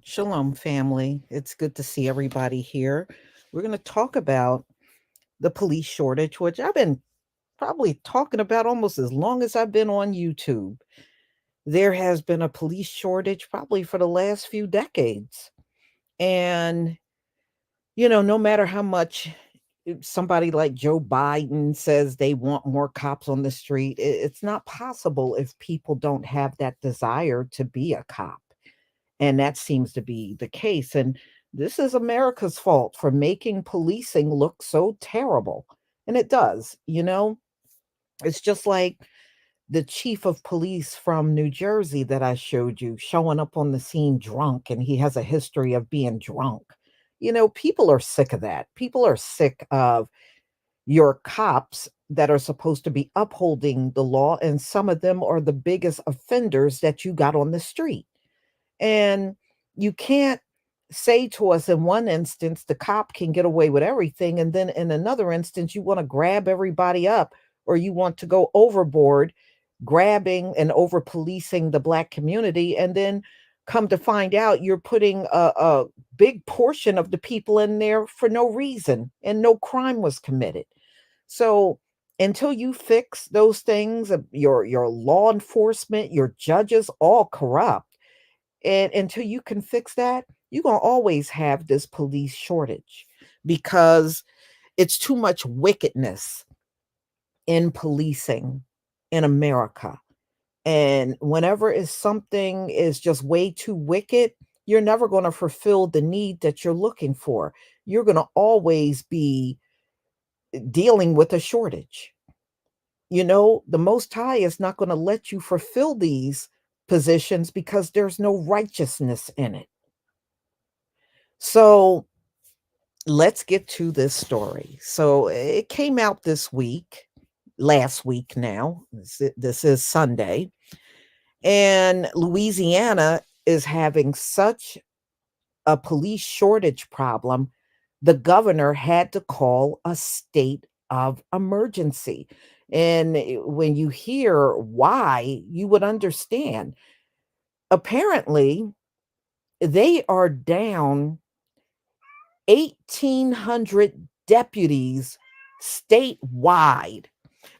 Shalom, family. It's good to see everybody here. We're going to talk about the police shortage, which I've been probably talking about almost as long as I've been on YouTube. There has been a police shortage probably for the last few decades. And, no matter how much somebody like Joe Biden says they want more cops on the street, it's not possible if people don't have that desire to be a cop. And that seems to be the case. And this is America's fault for making policing look so terrible. And it does, It's just like the chief of police from New Jersey that I showed you showing up on the scene drunk, and he has a history of being drunk. People are sick of that. People are sick of your cops that are supposed to be upholding the law, and some of them are the biggest offenders that you got on the street. And you can't say to us in one instance the cop can get away with everything, and then in another instance you want to grab everybody up, or you want to go overboard grabbing and over policing the black community, and then come to find out you're putting a big portion of the people in there for no reason and no crime was committed. So until you fix those things, your law enforcement, your judges, all corrupt, and until you can fix that, you're going to always have this police shortage because it's too much wickedness in policing in America. And whenever is something is just way too wicked, you're never going to fulfill the need that you're looking for. You're going to always be dealing with a shortage. The Most High is not going to let you fulfill these positions because there's no righteousness in it. So let's get to this story. So it came out this week, last week now. This is Sunday. And Louisiana is having such a police shortage problem, the governor had to call a state of emergency. And when you hear why, you would understand. Apparently, they are down 1,800 deputies statewide.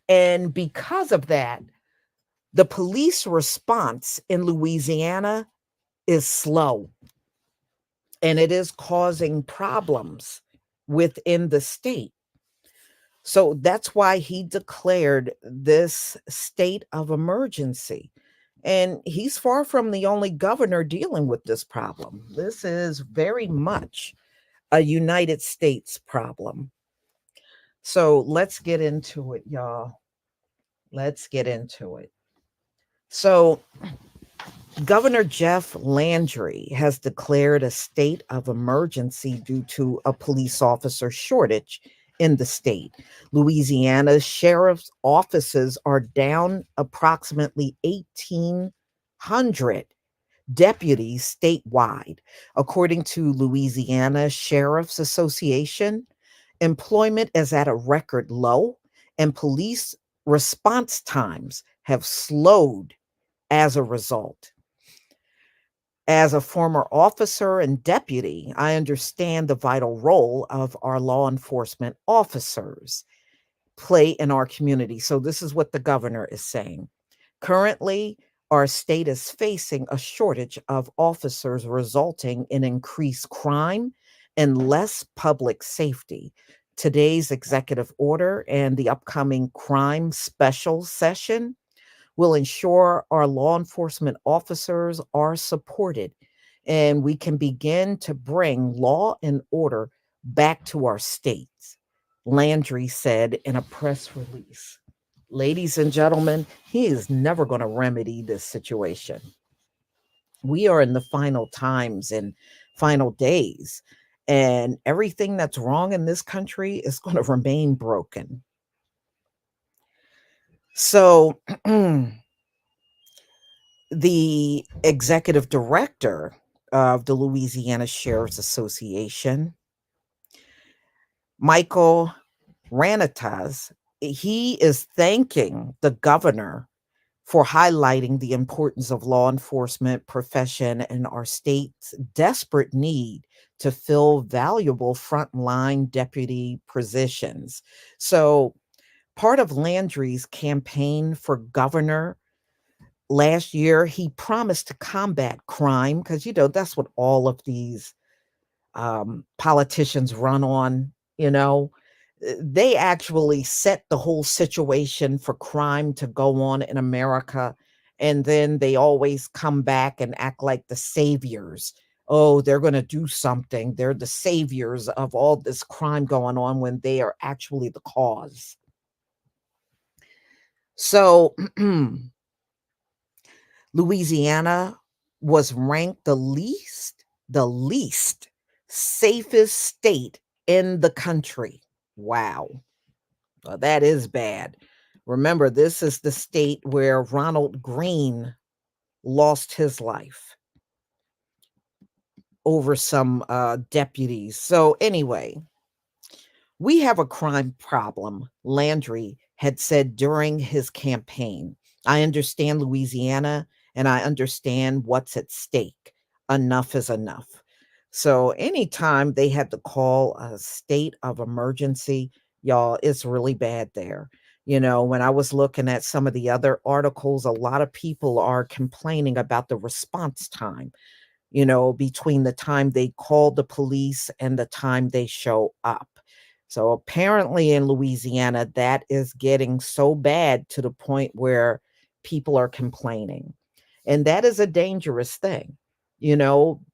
And because of that, the police response in Louisiana is slow, and it is causing problems within the state. So that's why he declared this state of emergency. And he's far from the only governor dealing with this problem. This is very much a United States problem. So let's get into it, y'all. Let's get into it. So, Governor Jeff Landry has declared a state of emergency due to a police officer shortage in the state. Louisiana's sheriff's offices are down approximately 1,800 deputies statewide. According to Louisiana Sheriff's Association, employment is at a record low, and police response times have slowed as a result. As a former officer and deputy, I understand the vital role of our law enforcement officers play in our community. So, this is what the governor is saying. Currently, our state is facing a shortage of officers, resulting in increased crime and less public safety. Today's executive order and the upcoming crime special session will ensure our law enforcement officers are supported and we can begin to bring law and order back to our states, Landry said in a press release. Ladies and gentlemen, he is never going to remedy this situation. We are in the final times and final days, and everything that's wrong in this country is going to remain broken. So, the executive director of the Louisiana Sheriff's Association, Michael Ranitas, he is thanking the governor for highlighting the importance of law enforcement profession and our state's desperate need to fill valuable frontline deputy positions. So, part of Landry's campaign for governor last year, he promised to combat crime because, that's what all of these politicians run on, you know. They actually set the whole situation for crime to go on in America. And then they always come back and act like the saviors. Oh, they're going to do something. They're the saviors of all this crime going on when they are actually the cause. So, Louisiana was ranked the least safest state in the country. Wow. Well, that is bad. Remember, this is the state where Ronald Green lost his life over some deputies. So, anyway, we have a crime problem, Landry had said during his campaign. I understand Louisiana and I understand what's at stake. Enough is enough. So, anytime they had to call a state of emergency, y'all, it's really bad there. When I was looking at some of the other articles, a lot of people are complaining about the response time, between the time they call the police and the time they show up. So apparently in Louisiana, that is getting so bad to the point where people are complaining. And that is a dangerous thing,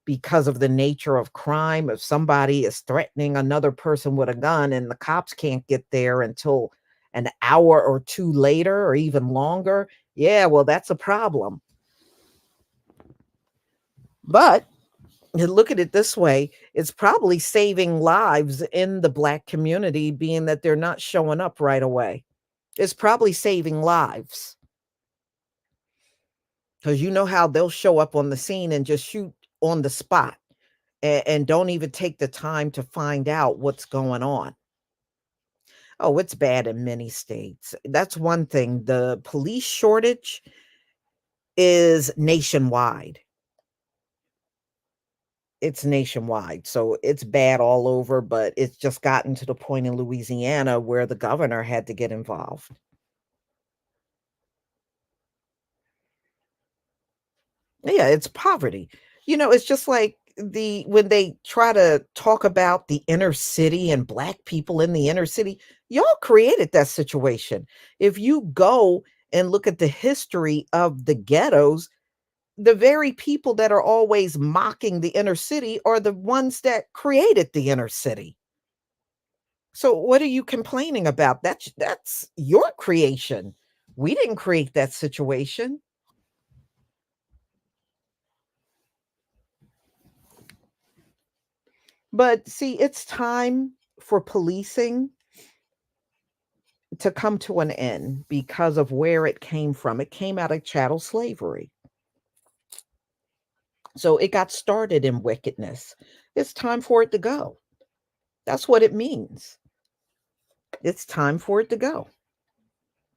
because of the nature of crime. If somebody is threatening another person with a gun and the cops can't get there until an hour or two later or even longer, yeah, well, that's a problem. But you look at it this way, it's probably saving lives in the Black community, being that they're not showing up right away. It's probably saving lives because you know how they'll show up on the scene and just shoot on the spot, and don't even take the time to find out what's going on. Oh, it's bad in many states. That's one thing. The police shortage is nationwide. It's nationwide. So it's bad all over, but it's just gotten to the point in Louisiana where the governor had to get involved. Yeah, it's poverty. It's just like when they try to talk about the inner city and Black people in the inner city, y'all created that situation. If you go and look at the history of the ghettos, the very people that are always mocking the inner city are the ones that created the inner city. So what are you complaining about? That's your creation. We didn't create that situation. But see, it's time for policing to come to an end because of where it came from. It came out of chattel slavery. So it got started in wickedness. It's time for it to go. That's what it means. It's time for it to go.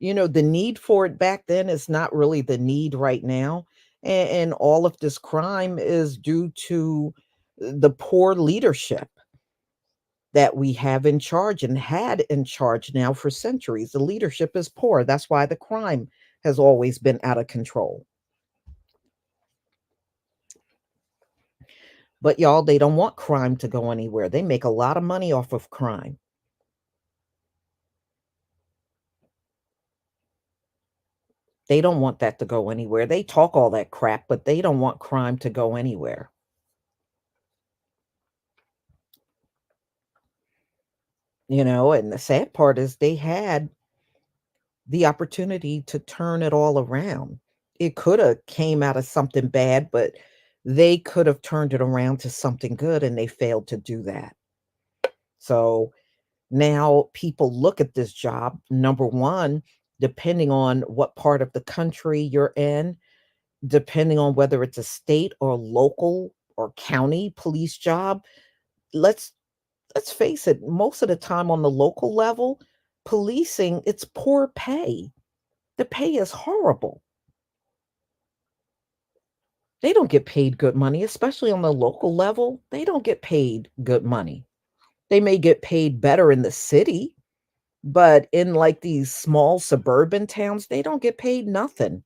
The need for it back then is not really the need right now. And all of this crime is due to the poor leadership that we have in charge and had in charge now for centuries. The leadership is poor. That's why the crime has always been out of control. But y'all, they don't want crime to go anywhere. They make a lot of money off of crime. They don't want that to go anywhere. They talk all that crap, but they don't want crime to go anywhere. And the sad part is they had the opportunity to turn it all around. It could have came out of something bad, but they could have turned it around to something good and they failed to do that. So now people look at this job, number one, depending on what part of the country you're in, depending on whether it's a state or local or county police job. Let's let's face it, most of the time on the local level, policing, it's poor pay. The pay is horrible. They don't get paid good money, especially on the local level. They don't get paid good money. They may get paid better in the city, but in like these small suburban towns, they don't get paid nothing.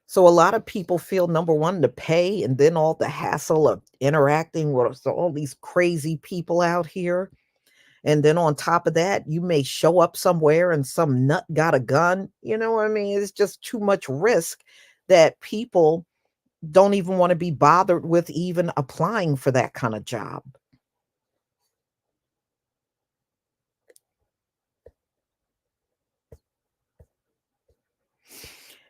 So a lot of people feel number one, the pay, and then all the hassle of interacting with all these crazy people out here. And then on top of that, you may show up somewhere and some nut got a gun. You know what I mean? It's just too much risk that people don't even want to be bothered with even applying for that kind of job.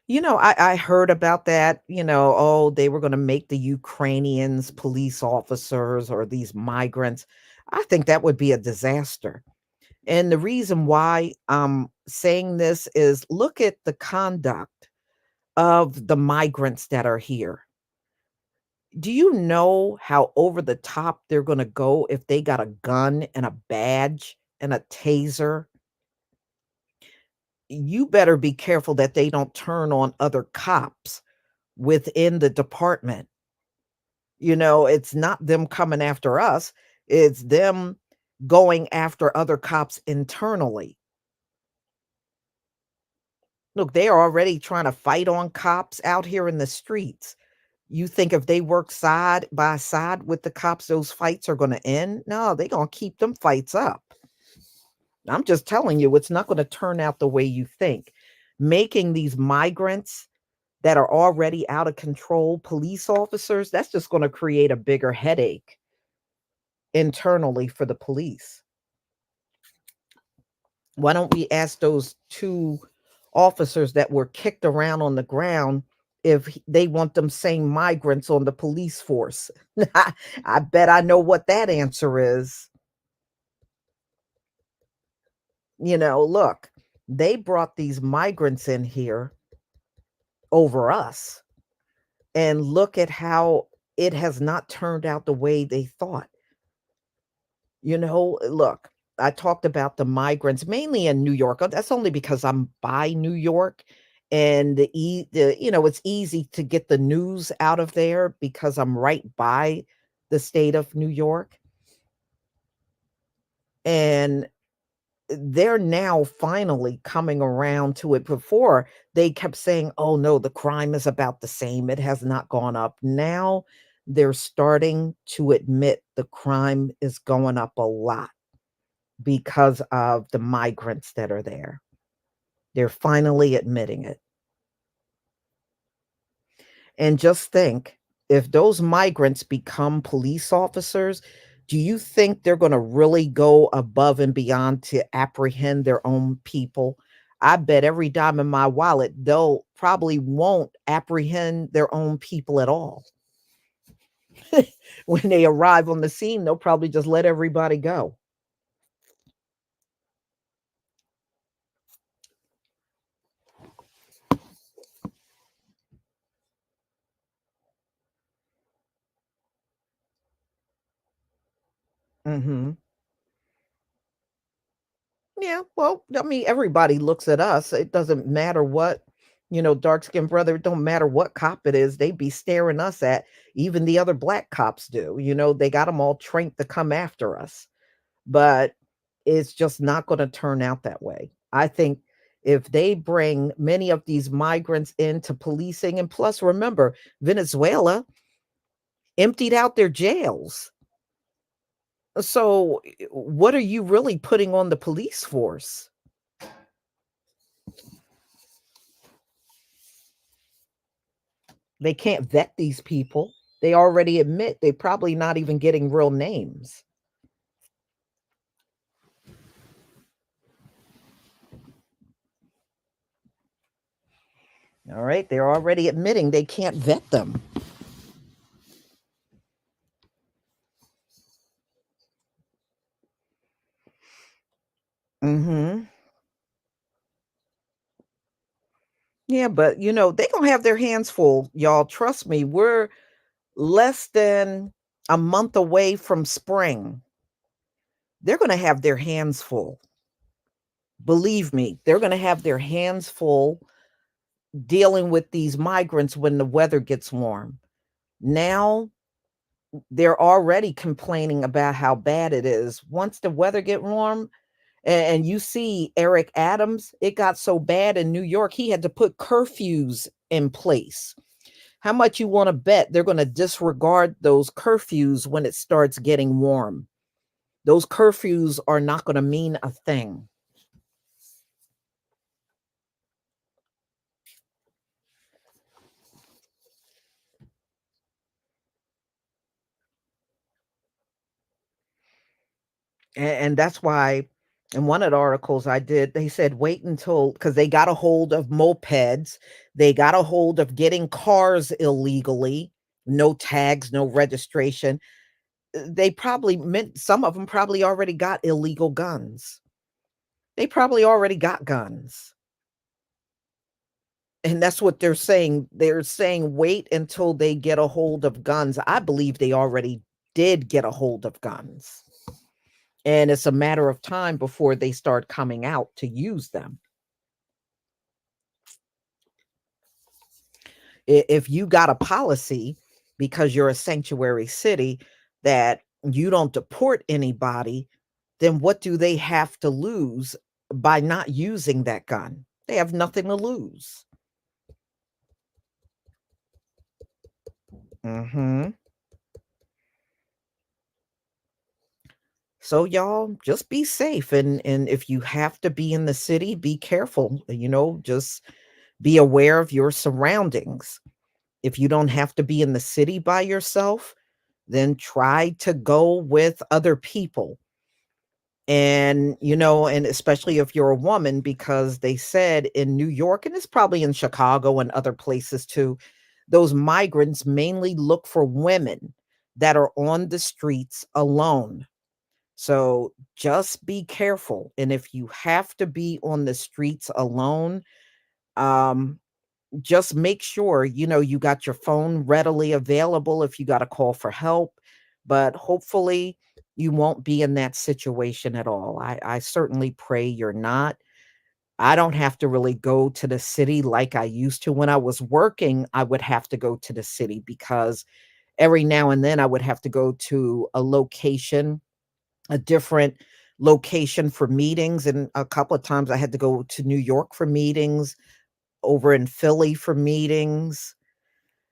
I heard about that, oh, they were going to make the Ukrainians police officers or these migrants. I think that would be a disaster. And the reason why I'm saying this is look at the conduct of the migrants that are here. Do you know how over the top they're going to go if they got a gun and a badge and a taser? You better be careful that they don't turn on other cops within the department. It's not them coming after us, it's them going after other cops internally. Look, they are already trying to fight on cops out here in the streets. You think if they work side by side with the cops, those fights are going to end? No, they're going to keep them fights up. I'm just telling you, it's not going to turn out the way you think. Making these migrants that are already out of control police officers, that's just going to create a bigger headache internally for the police. Why don't we ask those two officers that were kicked around on the ground if they want them same migrants on the police force? I bet I know what that answer is. Look, they brought these migrants in here over us, and look at how it has not turned out the way they thought. Look, I talked about the migrants mainly in New York. That's only because I'm by New York, and it's easy to get the news out of there because I'm right by the state of New York. And they're now finally coming around to it. Before, they kept saying, "Oh no, the crime is about the same. It has not gone up." Now they're starting to admit the crime is going up a lot because of the migrants that are there. They're finally admitting it. And just think, if those migrants become police officers, do you think they're going to really go above and beyond to apprehend their own people? I bet every dime in my wallet, they'll probably won't apprehend their own people at all. When they arrive on the scene, they'll probably just let everybody go. Mhm. Yeah, well, I mean, everybody looks at us. It doesn't matter what, dark skinned brother, it don't matter what cop it is, they be staring us at. Even the other black cops do. They got them all trained to come after us. But it's just not going to turn out that way. I think if they bring many of these migrants into policing, and plus, remember, Venezuela emptied out their jails. So, what are you really putting on the police force? They can't vet these people. They already admit they probably not even getting real names. All right, they're already admitting they can't vet them. Mhm. Yeah, but they gonna have their hands full, y'all. Trust me, we're less than a month away from spring. They're gonna have their hands full. Believe me, they're gonna have their hands full dealing with these migrants when the weather gets warm. Now they're already complaining about how bad it is. Once the weather get warm, and you see Eric Adams, it got so bad in New York, he had to put curfews in place. How much you want to bet they're going to disregard those curfews when it starts getting warm? Those curfews are not going to mean a thing. And that's why in one of the articles I did, they said wait until, because they got a hold of mopeds, they got a hold of getting cars illegally, no tags, no registration. They probably meant some of them probably already got illegal guns. They probably already got guns. And that's what they're saying. They're saying wait until they get a hold of guns. I believe they already did get a hold of guns. And it's a matter of time before they start coming out to use them. If you got a policy because you're a sanctuary city that you don't deport anybody, then what do they have to lose by not using that gun? They have nothing to lose. Mhm. So y'all just be safe, and if you have to be in the city, be careful, just be aware of your surroundings. If you don't have to be in the city by yourself, then try to go with other people. And especially if you're a woman, because they said in New York, and it's probably in Chicago and other places too, those migrants mainly look for women that are on the streets alone. So just be careful. And if you have to be on the streets alone, um, just make sure, you got your phone readily available if you got to call for help. But hopefully you won't be in that situation at all. I certainly pray you're not. I don't have to really go to the city like I used to. When I was working, I would have to go to the city because every now and then I would have to go to a different location for meetings. And a couple of times I had to go to New York for meetings, over in Philly for meetings.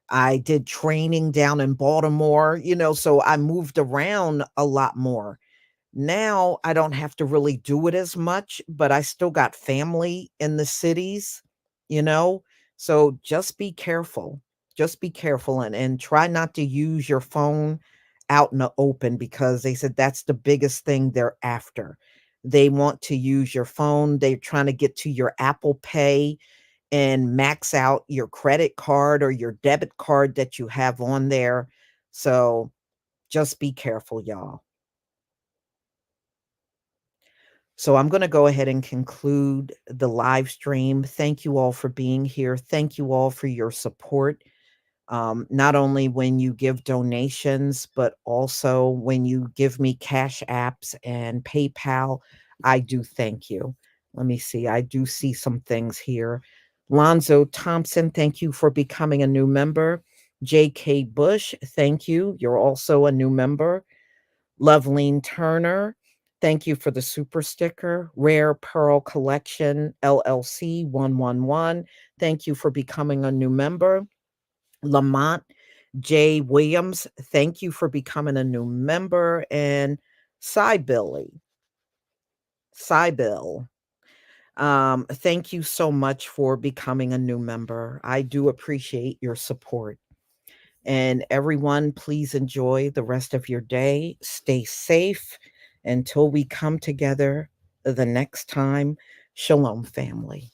I did training down in Baltimore, so I moved around a lot more. Now I don't have to really do it as much, but I still got family in the cities, you know? So just be careful. Just be careful and try not to use your phone out in the open because they said that's the biggest thing they're after. They want to use your phone. They're trying to get to your Apple Pay and max out your credit card or your debit card that you have on there. So just be careful, y'all. So I'm going to go ahead and conclude the live stream. Thank you all for being here. Thank you all for your support. Not only when you give donations, but also when you give me cash apps and PayPal. I do thank you. Let me see. I do see some things here. Lonzo Thompson, thank you for becoming a new member. J.K. Bush, thank you. You're also a new member. Loveline Turner, thank you for the super sticker. Rare Pearl Collection LLC 111, thank you for becoming a new member. Lamont J. Williams, thank you for becoming a new member. And Cybill, thank you so much for becoming a new member. I do appreciate your support. And everyone, please enjoy the rest of your day. Stay safe until we come together the next time. Shalom, family.